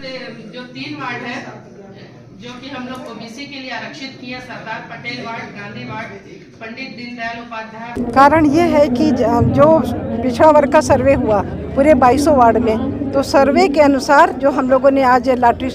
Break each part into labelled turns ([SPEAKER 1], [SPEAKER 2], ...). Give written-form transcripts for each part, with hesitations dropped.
[SPEAKER 1] जो 3 वार्ड है जो कि हम लोग ओबीसी के लिए आरक्षित किया, सरदार पटेल वार्ड, गांधी वार्ड, पंडित दीनदयाल उपाध्याय।
[SPEAKER 2] कारण ये है कि जो पिछड़ा वर्ग का सर्वे हुआ पूरे 2200 वार्ड में, तो सर्वे के अनुसार जो हम लोगों ने आज लॉटरी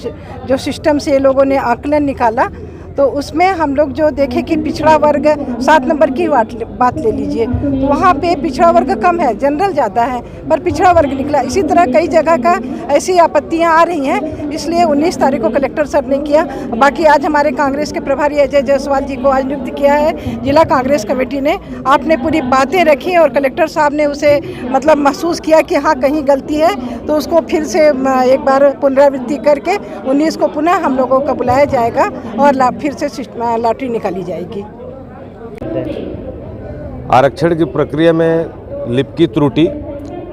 [SPEAKER 2] जो सिस्टम से ये लोगों ने आकलन निकाला, तो उसमें हम लोग जो देखे कि पिछड़ा वर्ग 7 नंबर की बात ले लीजिए, तो वहाँ पे पिछड़ा वर्ग कम है, जनरल ज़्यादा है, पर पिछड़ा वर्ग निकला। इसी तरह कई जगह का ऐसी आपत्तियाँ आ रही हैं, इसलिए 19 तारीख को कलेक्टर सर ने किया। बाकी आज हमारे कांग्रेस के प्रभारी अजय जायसवाल जी को आज नियुक्त किया है जिला कांग्रेस कमेटी ने। आपने पूरी बातें रखी और कलेक्टर साहब ने उसे मतलब महसूस किया कि हाँ कहीं गलती है, तो उसको फिर से एक बार पुनरावृत्ति करके 19 को पुनः हम लोगों को बुलाया जाएगा और फिर से लॉटरी निकाली जाएगी।
[SPEAKER 3] आरक्षण की प्रक्रिया में लिपि त्रुटि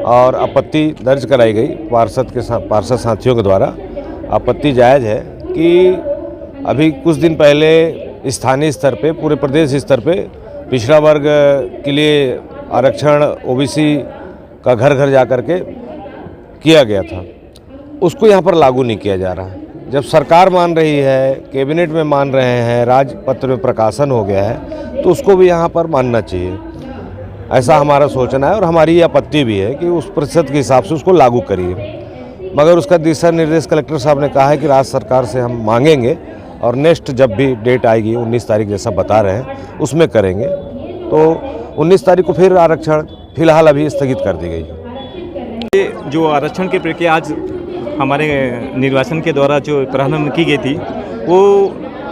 [SPEAKER 3] और आपत्ति दर्ज कराई गई पार्षद साथियों के द्वारा। आपत्ति जायज़ है कि अभी कुछ दिन पहले स्थानीय स्तर पे, पूरे प्रदेश स्तर पे पिछड़ा वर्ग के लिए आरक्षण ओबीसी का घर घर जा कर के किया गया था, उसको यहाँ पर लागू नहीं किया जा रहा है। जब सरकार मान रही है, कैबिनेट में मान रहे हैं, राजपत्र में प्रकाशन हो गया है, तो उसको भी यहाँ पर मानना चाहिए, ऐसा हमारा सोचना है। और हमारी आपत्ति भी है कि उस प्रतिशत के हिसाब से उसको लागू करिए, मगर उसका दिशा निर्देश कलेक्टर साहब ने कहा है कि राज्य सरकार से हम मांगेंगे और नेक्स्ट जब भी डेट आएगी 19 तारीख जैसा बता रहे हैं उसमें करेंगे। तो 19 तारीख को फिर आरक्षण फिलहाल अभी स्थगित कर दी गई।
[SPEAKER 4] ये जो आरक्षण की प्रक्रिया आज हमारे निर्वाचन के द्वारा जो प्रारंभ की गई थी वो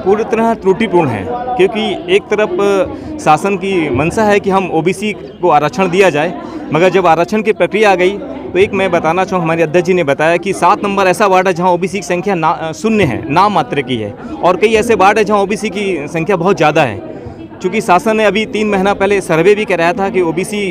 [SPEAKER 4] पूरी तरह त्रुटिपूर्ण है, क्योंकि एक तरफ शासन की मंशा है कि हम ओबीसी को आरक्षण दिया जाए, मगर जब आरक्षण की प्रक्रिया आ गई तो एक मैं बताना चाहूँ, हमारे अध्यक्ष जी ने बताया कि 7 नंबर ऐसा वार्ड है जहाँ ओबीसी की संख्या शून्य है, नाम मात्र की है, और कई ऐसे वार्ड है जहाँ ओबीसी की संख्या बहुत ज़्यादा है। चूँकि शासन ने अभी 3 महीना पहले सर्वे भी कराया था कि ओबीसी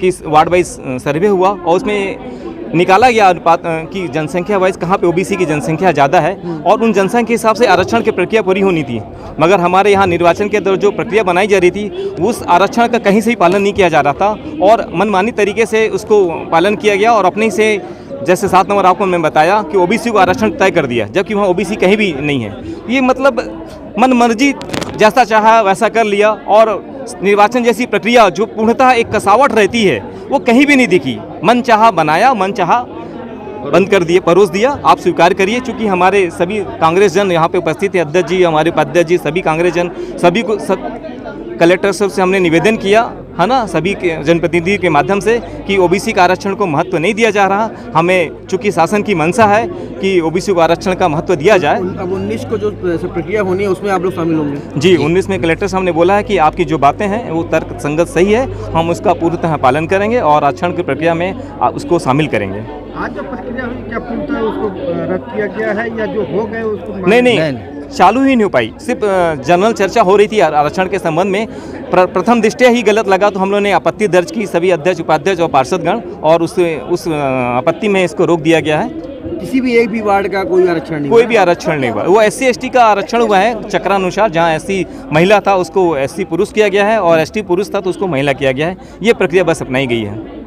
[SPEAKER 4] की वार्ड वाइज सर्वे हुआ और उसमें निकाला गया अनुपात की जनसंख्या वाइज कहाँ पे ओबीसी की जनसंख्या ज़्यादा है और उन जनसंख्या के हिसाब से आरक्षण की प्रक्रिया पूरी होनी थी। मगर हमारे यहाँ निर्वाचन के दौरान जो प्रक्रिया बनाई जा रही थी उस आरक्षण का कहीं से ही पालन नहीं किया जा रहा था और मनमानी तरीके से उसको पालन किया गया और अपने से जैसे 7 नंबर आपको मैं बताया कि ओबीसी को आरक्षण तय कर दिया, जबकि वहाँ ओबीसी कहीं भी नहीं है। ये मतलब मन मर्जी जैसा चाहा वैसा कर लिया और निर्वाचन जैसी प्रक्रिया जो पूर्णतः एक कसावट रहती है वो कहीं भी नहीं दिखी। मन चाहा बनाया, मन चाहा बंद कर दिए, परोस दिया। आप स्वीकार करिए, चूँकि हमारे सभी कांग्रेस जन यहाँ पे उपस्थित है, अध्यक्ष जी, हमारे उपाध्यक्ष जी, सभी कांग्रेस जन, सभी को कलेक्टर साहब से हमने निवेदन किया है ना, सभी के जनप्रतिनिधि के माध्यम से कि ओबीसी का आरक्षण को महत्व नहीं दिया जा रहा। हमें चूँकि शासन की मंशा है कि ओबीसी को आरक्षण का महत्व दिया जाए।
[SPEAKER 5] अब 19 को जो प्रक्रिया होनी है उसमें आप लोग शामिल होंगे?
[SPEAKER 4] जी, 19 में कलेक्टर साहब ने बोला है कि आपकी जो बातें हैं वो तर्क संगत सही है, हम उसका पूर्णतः पालन करेंगे और आरक्षण की प्रक्रिया में उसको शामिल करेंगे।
[SPEAKER 5] आज जो प्रक्रिया हुई क्या पूर्णतः उसको रद्द किया गया है या जो हो गए उसको?
[SPEAKER 4] नहीं, चालू ही नहीं हो पाई, सिर्फ जनरल चर्चा हो रही थी आरक्षण के संबंध में। प्रथम दृष्टया ही गलत लगा तो हम लोगों ने आपत्ति दर्ज की, सभी अध्यक्ष, उपाध्यक्ष और पार्षदगण, और उस आपत्ति में इसको रोक दिया गया है।
[SPEAKER 5] किसी भी एक भी वार्ड का कोई आरक्षण नहीं?
[SPEAKER 4] कोई भी आरक्षण नहीं हुआ। वो SC ST का आरक्षण हुआ है चक्रानुसार, जहाँ SC महिला था उसको SC पुरुष किया गया है और ST पुरुष था तो उसको महिला किया गया है। ये प्रक्रिया बस अपनाई गई है।